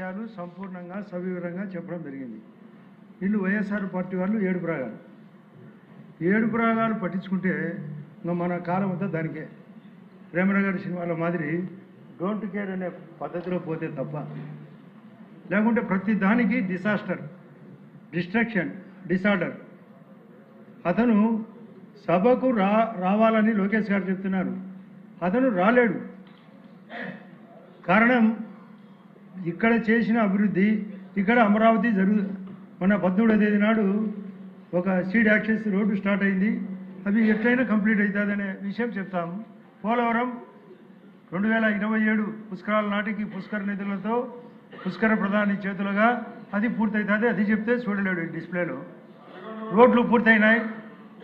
విషయాలు సంపూర్ణంగా సవివరంగా చెప్పడం జరిగింది. వీళ్ళు వైఎస్ఆర్ పార్టీ వాళ్ళు ఏడుపు రాగాలు పట్టించుకుంటే ఇంకా మన కాలం అంతా దానికే. ప్రేమరావు గారి సినిమాల మాదిరి డోంట్ కేర్ అనే పద్ధతిలో పోతే తప్ప, లేకుంటే ప్రతి దానికి డిస్ట్రక్షన్, డిసార్డర్. అతను సభకు రావాలని లోకేష్ గారు చెప్తున్నారు. అతను రాలేడు. కారణం ఇక్కడ చేసిన అభివృద్ధి, ఇక్కడ అమరావతి మన 18వ తేదీ నాడు ఒక సీడ్ యాక్సెస్ రోడ్డు స్టార్ట్ అయింది. అవి ఎట్లయినా కంప్లీట్ అవుతుందనే విషయం చెప్తాము. పోలవరం 2027 పుష్కరాల నాటికి పుష్కర నిధులతో పుష్కర ప్రధాని చేతులుగా అది పూర్తవుతుంది. అది చెప్తే చూడలేడు డిస్ప్లేలో. రోడ్లు పూర్తయినాయి.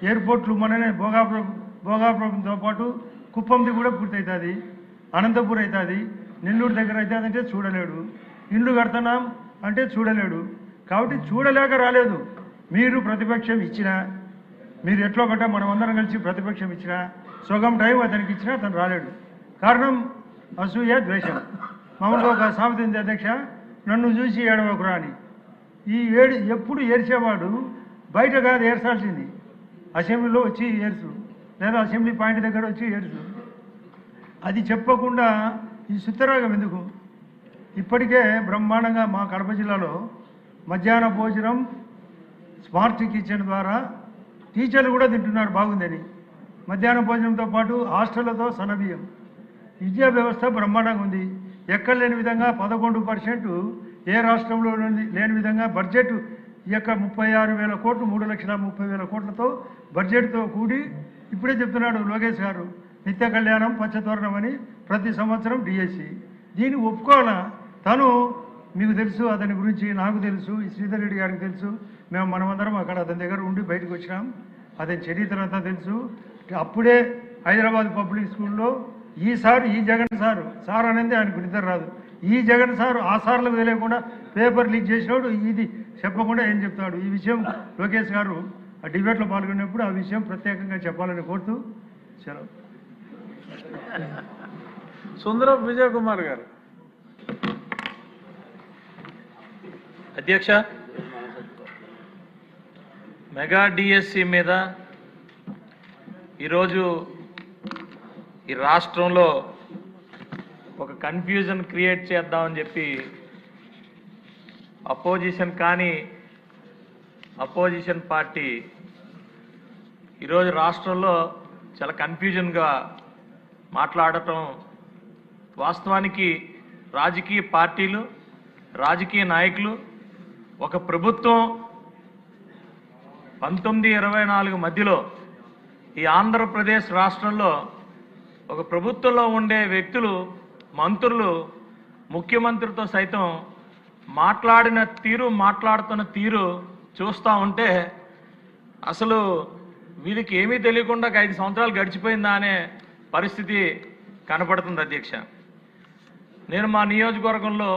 ఎయిర్పోర్ట్లు మననే భోగాపురంతో పాటు కుప్పంది కూడా పూర్తవుతుంది. అనంతపూర్ అవుతుంది. నెల్లూరు దగ్గర అవుతుంది అంటే చూడలేడు. ఇల్లు కడుతున్నాం అంటే చూడలేడు. కాబట్టి చూడలేక రాలేదు. మీరు ప్రతిపక్షం ఇచ్చినా, మీరు ఎట్లో గట్ట మనమందరం కలిసి ప్రతిపక్షం ఇచ్చినా, సగం టైం అతనికి ఇచ్చినా అతను రాలేడు. కారణం అసూయ, ద్వేషం. మామూలుగా ఒక సామెత ఉంది అధ్యక్ష, నన్ను చూసి ఏడవకురా అని. ఈ ఎప్పుడు ఏడ్చేవాడు బయట కాదు ఏడ్చాల్సింది, అసెంబ్లీలో వచ్చి ఏడ్చు, లేదా అసెంబ్లీ పాయింట్ దగ్గర వచ్చి ఏడ్చు. అది చెప్పకుండా ఈ సుత్తరాగం ఎందుకు? ఇప్పటికే బ్రహ్మాండంగా మా కడప జిల్లాలో మధ్యాహ్న భోజనం స్మార్ట్ కిచెన్ ద్వారా టీచర్లు కూడా తింటున్నారు బాగుందని. మధ్యాహ్న భోజనంతో పాటు హాస్టళ్లతో సన్నబియ్యం. విద్యా వ్యవస్థ బ్రహ్మాండంగా ఉంది. ఎక్కడ లేని విధంగా 11% ఏ రాష్ట్రంలో లేని విధంగా బడ్జెట్ ఈ యొక్క 36,000 కోట్లు, 3,30,000 కోట్లతో బడ్జెట్తో కూడి ఇప్పుడే చెప్తున్నాడు లోకేష్ గారు, నిత్య కళ్యాణం, పచ్చతోరణం అని ప్రతి సంవత్సరం డిఎస్సి. దీన్ని ఒప్పుకోవాలా? తను మీకు తెలుసు, అతని గురించి నాకు తెలుసు, ఈ శ్రీధర్ రెడ్డి గారికి తెలుసు. మనమందరం అక్కడ అతని దగ్గర ఉండి బయటకు వచ్చినాం. అతని చరిత్ర అంతా తెలుసు. అప్పుడే హైదరాబాద్ పబ్లిక్ స్కూల్లో ఈసారి ఈ జగన్ సార్ అనేది ఆయనకు నిద్ర రాదు. ఈ జగన్ సార్ ఆ సార్లకు తెలియకుండా పేపర్ లీక్ చేసినాడు. ఇది చెప్పకుండా ఏం చెప్తాడు? ఈ విషయం లోకేష్ గారు ఆ డిబేట్లో పాల్గొన్నప్పుడు ఆ విషయం ప్రత్యేకంగా చెప్పాలని కోరుతూ సెలవు. సుందరం విజయ్ కుమార్ గారు. అధ్యక్ష, మెగా డిఎస్సి మీద ఈరోజు ఈ రాష్ట్రంలో ఒక కన్ఫ్యూజన్ క్రియేట్ చేద్దామని చెప్పి అపోజిషన్ పార్టీ ఈరోజు రాష్ట్రంలో చాలా కన్ఫ్యూజన్గా మాట్లాడటం, వాస్తవానికి రాజకీయ పార్టీలు, రాజకీయ నాయకులు, ఒక ప్రభుత్వం 1924 మధ్యలో ఈ ఆంధ్రప్రదేశ్ రాష్ట్రంలో ఒక ప్రభుత్వంలో ఉండే వ్యక్తులు, మంత్రులు, ముఖ్యమంత్రితో సైతం మాట్లాడుతున్న తీరు చూస్తూ ఉంటే అసలు వీరికి ఏమీ తెలియకుండా 5 సంవత్సరాలు గడిచిపోయిందా అనే పరిస్థితి కనపడుతుంది అధ్యక్ష. నేను మా నియోజకవర్గంలో